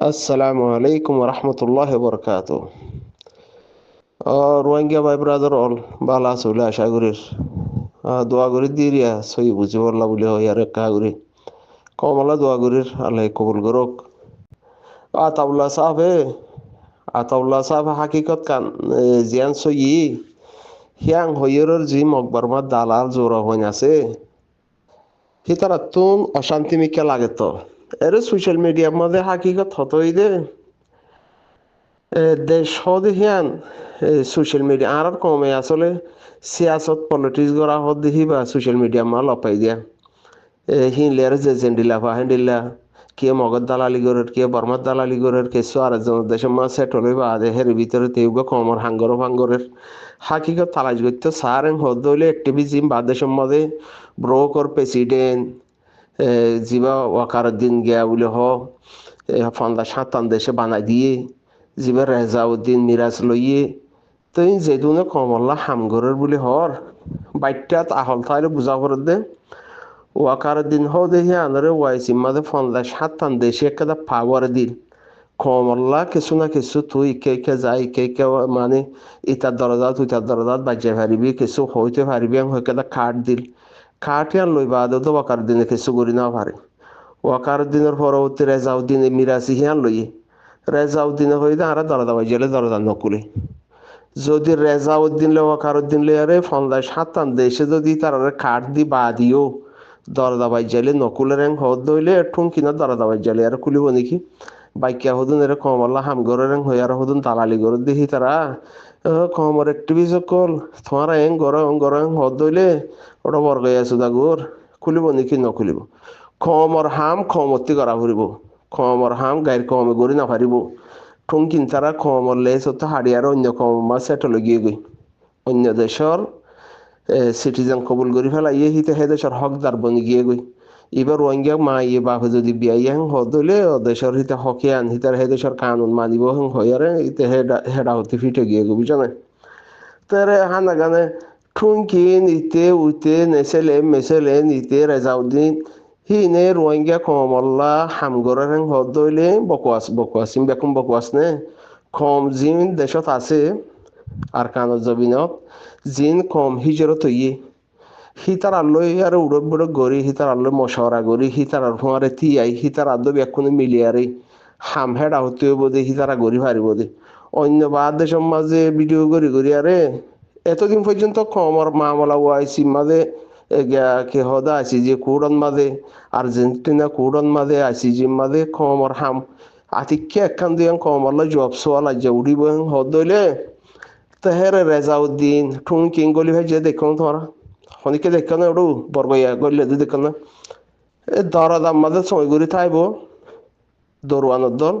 Assalamu alaikum wa rahmatullahi wa barakatuh. Rohingya ভাই brother all বালা চলে আশা করির দোয়া করি দিরিয়া সই বুঝি বললা বলে হয় আর কাগুরি কমলা দোয়া করির আল্লাহ কবুল করক। আতাউল্লাহ সাহেব আতাউল্লাহ সাহেব হাকিকত কান জিয়ান সই হিয়াং হইয়র জি মকবরমাত দালাল জোরা হইন আছে হিতারাতুন অশান্তি মিকা লাগে তো এর সোশ্যাল মিডিয়ার মধ্যে হাকিকত হতই দে দেশ হদে হিয়ান সোশ্যাল মিডিয়া আর কমে আসলে সিয়াসত পলিটিক্স করা হদ দেখি বা সোশ্যাল মিডিয়া মা লপাই দিয়া হিনলে আর যে জেন্ডিলা বা হেন্ডিলা কে মগজ দালালি গরের কে বর্মার দালালি গরের কে সোয়ারের দেশের মা সেট হলে বা হের ভিতরে তেউগা কমর হাঙ্গর ভাঙ্গরের হাকিকত তালাশ করতে সারেন হদ হইলে অ্যাক্টিভিজম বা দেশের মধ্যে ব্রোকর প্রেসিডেন্ট জিবা ওয়াকারুদ্দিন গিয়া বলে হ ফন্দা সাতান দেশে বানাই দিয়ে জিবা রেজাউদ্দিন মিরাজ লইয়ে তুই যেদুনে কমল্লা হামগরের বলে হর বাইটাত আহল তাইলে বুঝা করে দে ওয়াকারুদ্দিন হ দেখি আনরে ওয়াইসির মাঝে ফন্দা সাতান দেশে একটা পাওয়ার দিল কমল্লা কিছু না কিছু তুই কে যাই কে মানে ইটার দরজা তুই তার দরজা বাজে পারিবি কিছু হইতে পারিবি হইকে কাঠ দিল কাঠিয়ান লই বাদে তো ওয়াকারুদ্দিনে কিছু করি না পারে ওয়াকারুদ্দিনের পরবর্তী রেজাউদ্দিন মিরাজি হিয়ান লইয়ে রেজাউদ্দিনে হইতে আর দরজা বাজিলে দরজা নকুলে যদি রেজাউদ্দিন লে ওয়াকারুদ্দিন লে আরে ফন্দায় সাতান দেশে যদি তার কাঠ দি বা দিও দরজা বাজিলে নকুলে রেং হদ দইলে ঠুং কিনা দরজা বাজিলে আর খুলিব নাকি বাইকিয়া হদুন এর কমল্লা হামগরের রেং হই আর হদুন দালালি গর দেখি তারা কমর অ্যাক্টিভিজ কল তোমার এং গরং হদ দইলে ওটা বর্গাই আছো দাগুর খুলিব নাকি নখুলিব কমর হাম কমতি করা ফুরিব কমর হাম গাইর কমে গড়ি না পারিব ঠুংকিন তারা কমর লেস হতে হাড়িয়ার অন্য কম মা সেটলে গিয়ে গই অন্য দেশর সিটিজেন কবুল করি ফেলাই ইয়ে হিতে হে দেশের হকদার বনি গিয়ে গই এবার রোহিঙ্গা মা ইয়ে বাপে যদি বিয়াই হং হদলে দেশের হিতে হকে আন হিতার হে দেশের কানুন মানিব হং হইয়ারে ইতে হেডা হতে ফিটে গিয়ে গই বুঝানে তারে হানা গানে ঠুংকিন ইতে উইতে নেসেলে মেসেলে নিতে রেজাউদ্দিন হিনে রোহিঙ্গা কমল্লা হামগরের হেং হদলে বকওয়াসিম বেকুম বকওয়াস নে কম জিন দেশত আছে আর কানত জবিনত জিন কম হিজরত হইয়ে হিতার আল্লই আর উড়ক বুড়ক গড়ি হিতার আল্লই মশওয়ারা গড়ি হিতার আর ফুঁয়ারে তিয়াই হিতার আদ্য বেকুনে মিলিয়ারে হাম হেডা হতে বোধে হিতারা গড়ি পারিব দে অন্য বাদ দেশের মাঝে ভিডিও গড়ি আরে এতদিন পর্যন্ত কমর মামলা ওয়াইসি মাঝে কে হদা আছি যে কুড়ন মাঝে আর্জেন্টিনা কুড়ন মাঝে আছি যে মাঝে কমর হাম আতিকে একখান দিয়ে কমরলা জব সোয়াল আজ উড়িব হদলে তেহের রেজাউদ্দিন ঠুং কিং গলি ভাই যে দেখো তোমার শনিকে দেখো না ওটু বরগইয়া গলে দেখো না এ দরদাম মাঝে সময় ঘুরি থাইব দরওয়ানোর দল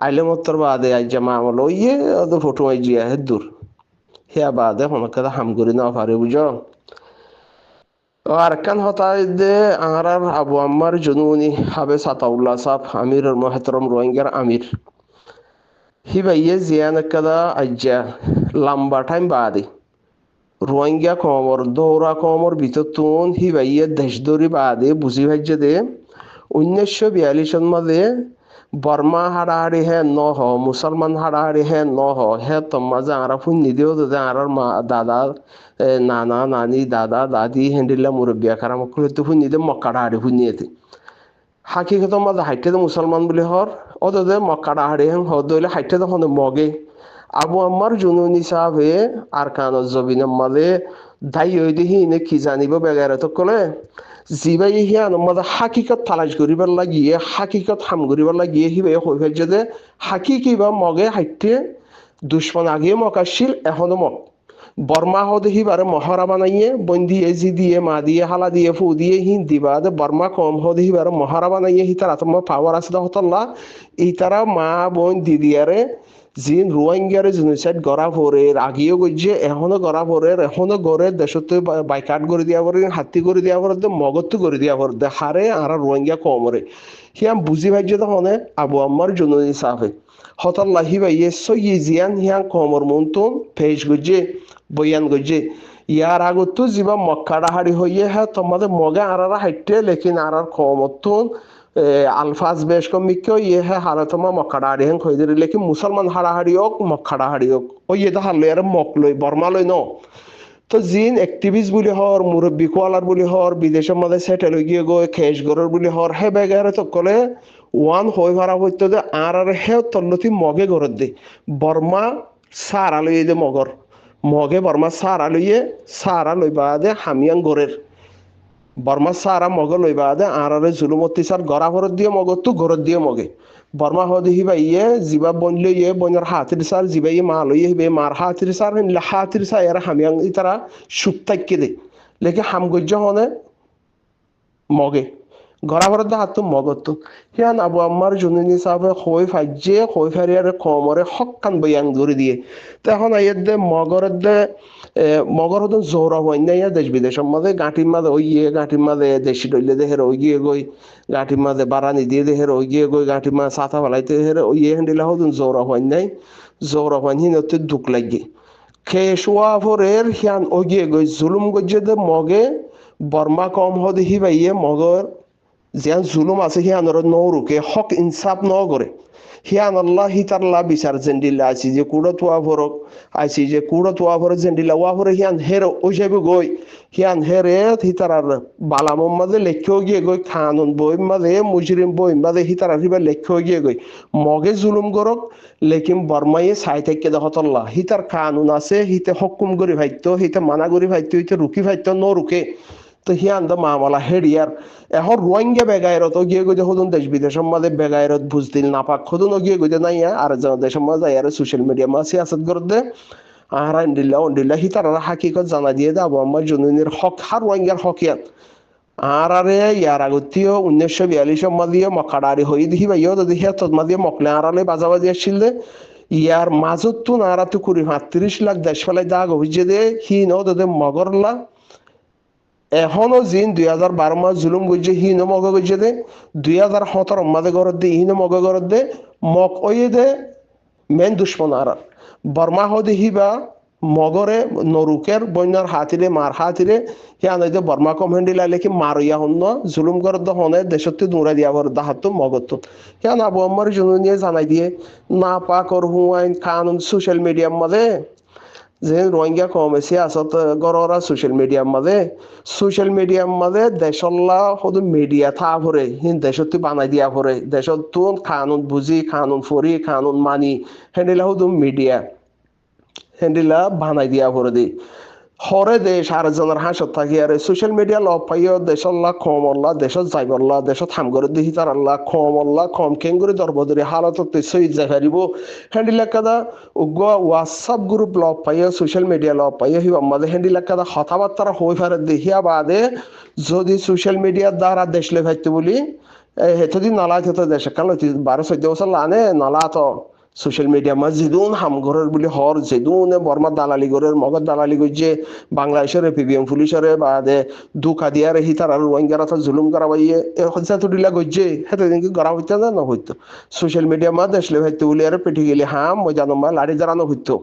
আইলে মত্তর বাদে আজ জামা আমল ইয়ে ওদের ফটো আই জিয়া হে দূর হিয়া বাদে হনকে হাম করি না পারে বুঝো আর কান হতাই দে আর আবু আম্মার জনুনি হাবে সাতাউল্লাহ সাহ আমির মহতরম রোহিঙ্গার আমির হিবাইয়ে জিয়ান কাদা আজ্জা লম্বা টাইম বাদে রোহিঙ্গা কমর দৌড়া কমর ভিতর তুন হিবাইয়ে দেশ দৌড়ি বাদে বুঝি ভাজ্যে দে 1942 সন মাঝে বর্মা হাড়াহাড়ি হে ন হ মুসলমান হাড়াহাড়ি হে ন হে তোমাজে আরা ফুন্নি দিও দে আর মা দাদা নানা নানি দাদা দাদি হেন্ডিল্লা মুরব্বিয়া খারাপ করে তো ফুন্নি দে মক্কাটা হাড়ি ফুন্নিয়েতে হাকিকত মাঝে হাইটে মুসলমান বলে হর অদে মক্কাটা হাড়ি হেন হদ দইলে হাইটে তখন মগে আবু আম্মার জুনুনি সাহেবে আর কানত জবিনের মাঝে দায়ী হই দেখি নে কি জানিব বেগারে তো কলে জিবাই হিয়ান মাঝে হাকিকত তালাশ করিবার লাগিয়ে হাকিকত হাম করিবার লাগিয়ে হিবাই হই ফেলছে যে হাকিকি বা মগে হাইটে দুশ্মন আগে মকাশিল এখনো মক বর্মা হদে হিবারে মহরা বানাইয়ে বন্দি এজি দিয়ে মা দিয়ে হালা দিয়ে ফু দিয়ে হিন্দি বাদে বর্মা কম হদে হিবারে মহরা বানাইয়ে হিতার আত্মা পাওয়ার আছে হতল্লা ইতারা মা বোন দিদিয়ারে জিন রোহিঙ্গারে জেনোসাইড গড়া ফোরের আগেও গজ্জে এখনো গড়া ফোরের এখনো গড়ে দেশতে বাইকাট করে দিয়া পরে হাতি করে দিয়া পরে মগত্ব করে দিয়া পরে হারে আর রোহিঙ্গা কমরে হিয়াম বুঝি ভাইছে তখন আবু আম্মার জননী সাফে hotalla hibaye soyi ziyan hiyan komor muntun page gujje বয়ান গজ্জে ইয়ার আগতো যিবা মক্কাড়া হাড়ি হইয়ে হ্যাঁ তোমাদের মগে আরারা হাইটে লেকিন আরার কমতুন আলফাজ বেশ কমিকে ইয়ে হ্যাঁ হারা তোমা মক্কাড়া হাড়ি হেন কই দিলে লেকিন মুসলমান হাড়াহাড়ি হোক মক্কাড়া হাড়ি হোক ওই এটা হারলো আর মক লই বর্মা লই ন তো জিন এক্টিভিস্ট বুলি হর মুরব্বী কোয়ালার বুলি হর বিদেশের মধ্যে সেটেল হয়ে গিয়ে গই খেস গরর বুলি হর হে বেগারে তো কলে ওয়ান হই ভাড়া হইতো দে আর হে তল্লতি মগে গরত দে বর্মা সারা লই দে মগর মগে বর্মা সারা লইয়ে সারা লইবা দে হামিয়াং গরের বর্মা সারা মগ লইবা দে আর জুলুমতি সার গড়া ভরত দিয়ে মগ তো গরত দিয়ে মগে বর্মা হদি হিবা ইয়ে জিবা বনলে ইয়ে বনের হাতির সার জিবা ইয়ে মা লইয়ে হিবে মার হাতির সার হাতির সার এর হামিয়াং ইতারা সুপ থাকি দে লেকে হামগজ্য হনে মগে গড়াভরের দা হাত মগত হিয়ান আবু আম্মার জুনিনি সাহেব হই ফাইজে হই ফারিয়ার কমরে হক্কান বয়াং ধরে দিয়ে তখন আইয়ের দে মগরের দে মগর হতো জোর হইন না দেশ বিদেশের মাঝে গাঁটির মাঝে ওই গিয়ে গাঁটির মাঝে দেশি ডইলে দেহের ওই গিয়ে গই গাঁটির মাঝে বারানি দিয়ে দেহের ওই গিয়ে গই গাঁটির মাঝে ছাতা ফেলাইতে দেহের ওই হেন্ডিলা হতো জোর হইন নাই জোর হইন হিন হতে দুঃখ লাগে খেসুয়া ভরের হিয়ান ওই গিয়ে গই জুলুম গজ্জে দে মগে বর্মা কম হদে হিবাইয়ে মগর জিয়ান জুলুম আছে হিয়ানর নৌরুকে হক ইনসাফ ন করে হিয়ান আল্লাহ হিতারলা বিচার জেন্ডিলা আছি যে কুড়ো তোয়া ভরক আইছি যে কুড়ো তোয়া ভরক জেন্ডিলা ওয়া ভরে হিয়ান হের ওই যাবে গই হিয়ান হেরে হিতারার বালা মোহাম্মদে লেখ্য গিয়ে গই খানুন বই মাঝে মুজরিম বই মাঝে হিতারার হিবা লেখ্য গিয়ে গই মগে জুলুম করক লেকিন বর্মাইয়ে সাই থেকে দেখতল্লা হিতার কানুন আছে হিতে হকুম করি ভাইতো হিতে মানা করি ভাইতো হিতে রুকি ভাইতো ন রুকে তো হিয়ান দা মামলা হেডিয়ার এখন রোহিঙ্গা বেগায়রত গিয়ে গই হদুন দেশ বিদেশের মাঝে বেগায়রত বুঝদিল না পাক হদুন গিয়ে গই নাই আর দেশের মাঝে আর সোশ্যাল মিডিয়া মা সিয়াসত করতে আর আন্ডিল্লা হিতার হাকিকত জানা দিয়ে দেবো আমার জনুনির হক হার রোহিঙ্গার হক ইয়ান আর আরে ইয়ার আগতীয় 1942 মাদিয়ে মকাড়ারি হই দেখি ভাইও তো দেখি তোর মাদিয়ে মকলে আড়ালে বাজাবাজি আসছিল ইয়ার মাজত তো নারা তো 35 লাখ দেশ ফেলাই দাগ অভিযোগ দে হি ন দে মগরলা এখনো জিন 2012 মাস জুলুম গজ্জে হিন মগ গজ্জে দে 2017 মাদে গরত দে হিন মগ গরত দে মক ওয়ে দে মেন দুশ্মন আর বর্মা হদে হিবা মগরে নরুকের বন্যার হাতিরে মার হাতিরে হিয়ান দে বর্মা কম হেন্ডিলা লেখি মারিয়া হন্ন জুলুম গরত হনে দেশতে দূরা দিয়া বর দাহাত মগত হিয়ান আবু আম্মার জনুনিয়ে জানাই দিয়ে না পাকর হুয়াইন কানুন সোশ্যাল মিডিয়ার মধ্যে যে রোহিঙ্গা কম সিয়াসত গড়রা সোশ্যাল মিডিয়ার মাঝে দেশল্লা শুধু মিডিয়া থা ভরে হিন দেশত বানাই দিয়া ভরে দেশত তুন কানুন বুঝি কানুন ফরি কানুন মানি হেন্ডিলা শুধু মিডিয়া হেন্ডিলা বানাই দিয়া ভরে দি হরে দেশ আর জনের হাসত থাকি আর সোশ্যাল মিডিয়া লব পাইও দেশল্লা কম আল্লাহ দেশত যাইবল্লা দেশত হামগরে দিহি তার আল্লাহ কম আল্লাহ কম কেঙ্গুরি দরবদরি হালত সই যাই পারিব হ্যান্ডিলা কাদা উগ্র হোয়াটসঅ্যাপ গ্রুপ লব পাইও সোশ্যাল মিডিয়া লব পাইও হিবা আমাদের হ্যান্ডিলা কাদা কথাবার্তা হই ফারে দেখিয়া বাদে যদি সোশ্যাল মিডিয়ার দ্বারা দেশলে ভাইতে বলি হেতদিন নালা হেতো দেশে কাল 12-14 বছর লানে নালা তো সোশ্যাল মিডিয়া মা যেদুন হামঘরের বলে হর যেদুনে বর্মার দালালি গরের মগর দালালি গজ্জে বাংলাদেশের পিবিএম পুলিশের বাদে দুকা দিয়ার হিতার আর রোহিঙ্গারা তো জুলুম করা বাইয়ে হচ্ছে তো ডিলা গজ্জে হেতে দিনকে গড়া হইতে না হইতো সোশ্যাল মিডিয়া মা দেশলে ভাইতে বলে আর পেটি গেলে হাম মই জানো মা লাড়ি জারানো হইতো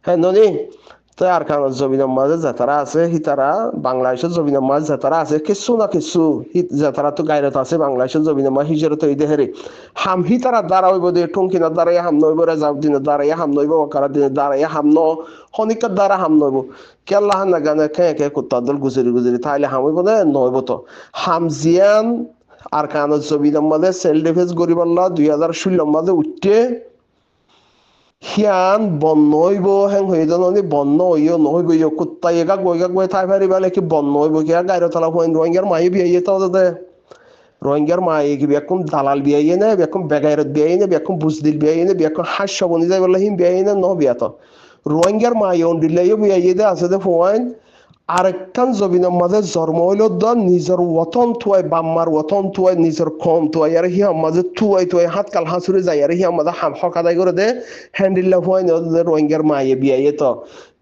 হ্যাঁ ননি তো আর কারণ জমিনের মাঝে যাতারা আছে হিতারা বাংলাদেশের জমিনের মাঝে যাতারা আছে কিছু না কিছু যাতারা তো গায়রত আছে বাংলাদেশের জমিনের মাঝে হিজরত হই দেহেরে হাম হিতারা দ্বারা হইব দে টঙ্কিনার দ্বারা হাম নইব রেজাব দিনের দ্বারা হাম নইব ওকারা দিনের দ্বারা হাম ন হনিকার দ্বারা হাম নইব কেল্লা হান না গানে কে কুত্তা দল গুজরি তাইলে হাম হইব না নইব তো হাম জিয়ান আর কারণ জমিনের মাঝে সেল ডিফেন্স গরিবাল্লা 2016 মাঝে উঠতে হিয়ান বন্য হইব হেং হয়ে জানি বন্য হইও নহইব ইয় কুত্তা এগাক বই থাই পারি বেলে কি বন্য হইব কি আর গাইর তলা হইন রোহিঙ্গার মাই বিয়ে তো দে রোহিঙ্গার মাই কি বেকুম দালাল বিয়ে নে বেকুম বেগাইরত বিয়ে নে বেকুম বুজদিল বিয়ে নে বেকুম হাস্য বনি যাই বলে হিম বিয়ে নে ন বিয়া তো রোহিঙ্গার মাই অন দিলে বিয়ে দে আছে দে ফোয়াইন আরেকখান জমিনের মাঝে জন্ম হইল নিজের ওতন থুয়াই বাম্মার ওতন থুয়াই নিজের কম থুয়াই আর হিয়া মাঝে থুয়াই থুয়াই হাত কাল হাসুরে যায় আর হিয়া মাঝে হকাদাই করে দে হ্যান্ডিল্লা ফুয়াই রোহিঙ্গার মায়ে বিয়াইয়ে তো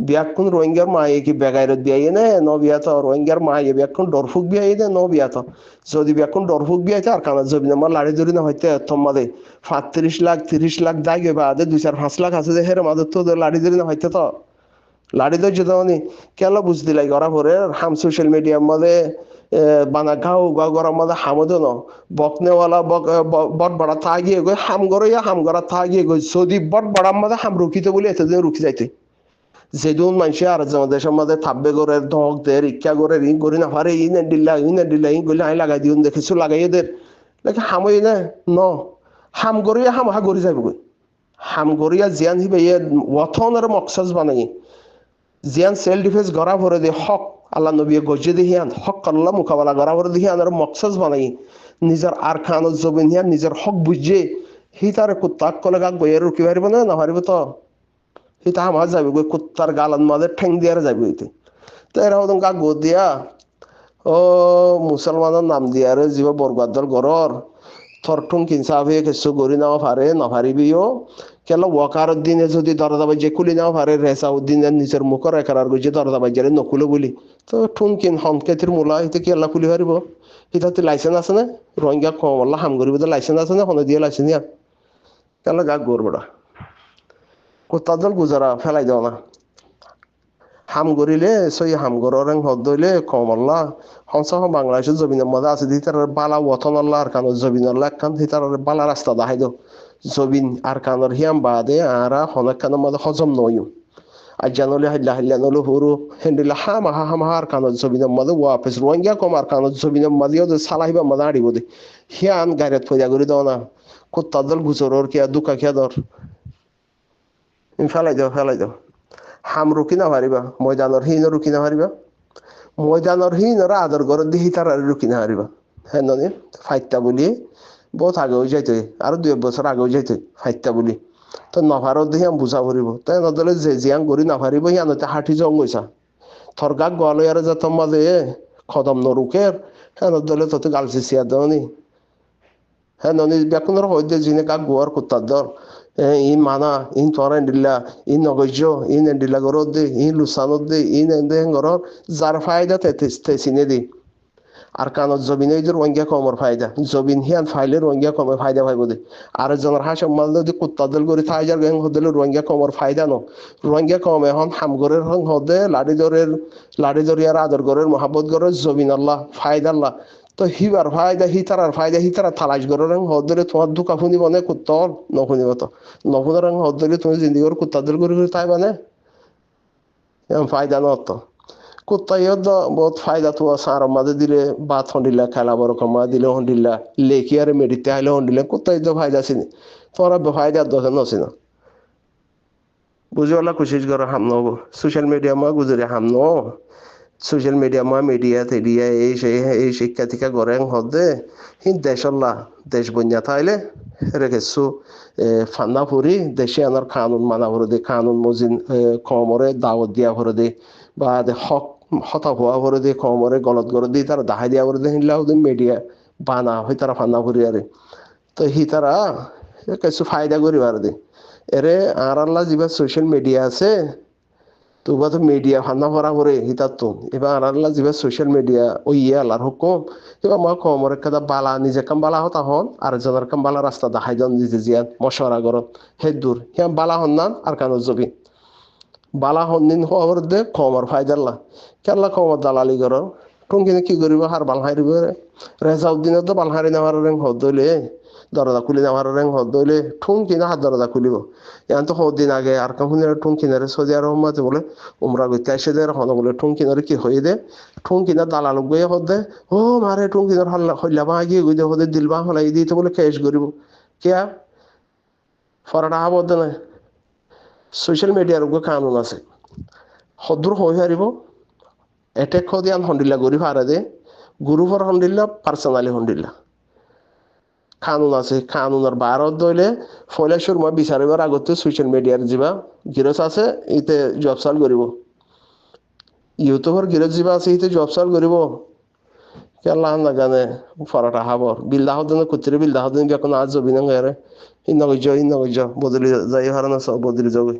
বিয়াক্ষণ রোহিঙ্গার মায়ে কি বেগাইরত বিয়াইয়ে নে ন বিয়া তো রোহিঙ্গার মায়ে বিয়াক্ষণ ডরফুক বিয়াইয়ে দে ন বিয়া তো যদি বিয়াক্ষণ ডরফুক বিয়াইতে আর কানা জমিনের মাঝে লাড়ি ধরি না হইতে তোমাদের 35 লাখ 30 লাখ দাগে বা 2-4-5 লাখ আছে যে হেরে মাঝে তো লাড়ি ধরি না হইতে তো লাড়ি ধৈর্য দেওয়ানি কেন বুঝ দিলাই গড়া পরে হাম সোশ্যাল মিডিয়ার মধ্যে বানা ঘাও গা গরম মধ্যে হামদ ন বকনেওয়ালা বট বড়া থা গিয়ে গই হাম গড়িয়া হাম গড়া থা গিয়ে গই যদি বট বড়ার মধ্যে হাম রুখিতে বলে এতদিন রুখি যাইতে যেদুন মানুষে আর দেশের মধ্যে থাকবে করে ধক দে ইচ্ছা করে রিং করি না পারে ইন দিল্লা ইন করলে আই লাগাই দিউন দেখেছো লাগাইয়ে দের লাগে হামই না ন হাম গড়িয়া হাম হা গড়ি যাবে গই হাম গড়িয়া জিয়ান হিবে ওথন আর মকসাজ বানাই জিয়ান সেলফ ডিফেন্স গড়া ভরে দিয়ে হক আল্লাহ নবী গজে দিহিয়ান হক আল্লাহ মোকাবেলা গড়া ভরে দিহিয়ান আর মকসাজ বানাই নিজের আর খান জবিন হিয়ান নিজের হক বুঝে হি তার কুত্তাক কলে গাক বইয়ে রুকি পারিব না পারিব তো হি তা আমার যাবে গই কুত্তার গালান মাঝে ঠেং দিয়ে যাবে হইতে তো এরা হতন গাক গো দিয়া ও মুসলমানের নাম দিয়া রে জীব বরবাদর গরর থরঠুং কিনসা হয়ে কিছু গড়ি নাও পারে নপারিবিও কেন ওয়াকার দিনে যদি দরজা বাজে খুলি নাও পারে রেসা উদ্দিনের নিজের মুখর একার গুজে দরজা বাজারে নকুলো বলি তো ঠুন কিন হনকেতির মূলা হইতে কি আল্লাহ খুলি পারিব এটাতে লাইসেন্স আছে না রোহিঙ্গা কম আল্লাহ হাম করিব লাইসেন্স আছে না হনে দিয়ে লাইসেন্স ইয়া কেন গা গড়বড়া কোথাদল গুজারা ফেলাই দেওয়া না হাম গরিলে সই হাম গরং হদ দইলে কম আল্লাহ হংসহ বাংলাদেশের জমিনের মধ্যে আছে দিতার বালা ওতন আল্লাহ আর কানোর জমিন আল্লাহ একখান হিতার বালা রাস্তা দেখাই দাও জবিন আর কানোর হিয়াম বাদে আর হনেক কানোর মধ্যে হজম নইও আর জানলে হাইলা হাইলা নলো হুরু হেন্ডিলা হামা আর কানোর জমিনের মধ্যে ওয়াপেস রোহিঙ্গা কম আর কানোর জমিনের মধ্যেও যে সালাহিবা মধ্যে আড়িব দে হিয়ান গাড়িত ফইয়া করে দাও না কুত্তাদল গুজরর কিয়া দুকা খেয়া দর ফেলাই দাও হাম রুকি না পারিবা ময়দানের হীন রুকি না পারিবা ময়দানের হীনরা আদর করে দিহি তার রুকি না পারিবা হ্যাঁ নি ফাইটটা বলি বহুত আগেও যাইতে আরো 2 বছর আগেও যাইতে ফাইটটা বলি তো নভারত দেখি আমি বুঝা পড়িব তাই নদলে যে জিয়াং করি নাপারিব সিয়ানতে হাঁটি জং গৈছা থরগাক গোয়ালয় আর যত মাঝে খদম নরুকের হ্যাঁ নদলে তত গালছি সিয়া দেওনি হ্যাঁ ননি বেকুনের হইতে জিনে কাক গোয়ার কুত্তার দর ইন মানা ইন তোরা দিল্লা ইন নগজ ইন দিল্লা গরত দে ইন লুসানত দে ইন এন্দে গরর যার ফায়দা তেসিনে দি আর কানত জবিনে রোহিঙ্গা কমর ফায়দা জবিন হিয়ান ফাইলে রোহিঙ্গা কমে ফায়দা পাইব দে আর জনের হাসে মাল যদি কুত্তাদল করে থাই যার গেং হদলে রোহিঙ্গা কমর ফায়দা ন রোহিঙ্গা কম এখন হামগরের হং হদে লাড়ি দরিয়ার আদর গরের মহাব্বত গরের জবিন আল্লাহ ফায়দা আল্লাহ তো হিবার ফায়দা হিতারা থালাশ গরের রং হদলে তোমার দুকা শুনি মানে কুত্তল নশুনিব তো নশুনার রং হদলে তুমি জিন্দিগর কুত্তাদল করে তাই মানে ফায়দা নত কুত্তাইও বহুত ফায়দা তোমার সার মাঝে দিলে বাত হন্ডিলা খেলা বড় কমা দিলে হন্ডিলা লেখি আর মেডিতে আইলে হন্ডিলা কুত্তাই তো ফায়দা চিনি তোমার ফায়দা দোকান নছি না বুঝিওয়ালা কোশিশ করো হাম নব সোশ্যাল মিডিয়া মা গুজরে হাম ন সোশ্যাল মিডিয়া মা মিডিয়া তেডিয়া এই শিক্ষা টিকা গড়ে হদে হিন দেশল্লা দেশ বন্যা থাইলে রেখেছু ফান্না ফুরি দেশে আনার কানুন মানা ভরে দে কানুন মজিন কমরে দাওয়াত দিয়া ভরে দে বা হক হতা হওয়া ভরে দে কমরে গলত করে দিয়ে তারা দাহাই দিয়া ভরে দে হিনলা মিডিয়া বানা হই তারা ফান্না ফুরি আরে তো হি তারা কিছু ফায়দা করিবার দে এরে আর আল্লাহ যেবা সোশ্যাল মিডিয়া আছে তোবা তো মিডিয়া ফান্না ভরা করে হিতার তো এবার আর আল্লাহ যেবা সোশ্যাল মিডিয়া ওই আল্লাহর হুকুম এবার আমার কমর একটা বালা নিজে কাম বালা হতা হন আর জনের কাম বালা রাস্তা দেখাই দেন নিজে জিয়ান মশওয়ারা করত হে দূর হিয়াম বালা হন নান আর কানো জবি বালা হন দিন হওয়ার দে কমর ফায়দাল্লা কেল্লা কমর দালালি কর টুঙ্কিনে কি করিব হার বাল হারিব রেজাউদ্দিনের তো বাল হারি নেওয়ার রেং হদলে দরজা খুলি নেওয়ার রেং হদলে ঠুং কিনা হাত দরজা খুলিব এখন তো দিন আগে আর কাহুনের ঠুং কিনারে সৌদি আরব মাঝে বলে উমরা গইতে আসে দে হন বলে ঠুং কিনারে কি হয়ে দে ঠুং কিনা দালাল গিয়ে হদে ও মারে ঠুং কিনার হল্লা বা গিয়ে গই দে হদে দিলবা হলাই দিতে বলে কেস করিব কেয়া ফরাটা আবদ্ধ নাই সোশ্যাল মিডিয়ার উপর কানুন আছে সদূর হয়ে হারিব এটেক দিয়ান হন্ডিল্লা গরি ফারে দে গুরুফর হন্ডিল্লা পার্সোনালি হন্ডিল্লা কানুন আছে কানুনের বারত দইলে ফয়লাশুর মই বিচারিবার আগতে সোশ্যাল মিডিয়ার যিবা গিরস আছে ইতে জবসাল করিব ইউটিউবৰ গিৰত যিবা আছে সেইটো জব চাল কৰিব কেলা নাজানে ফরাটা হাবর বিলদা হদিন কুচিরে বিলদা হদিন যখন আজ জবি না গেরে ইন্ন গজ বদলি যাই হারানো সব বদলি যাবে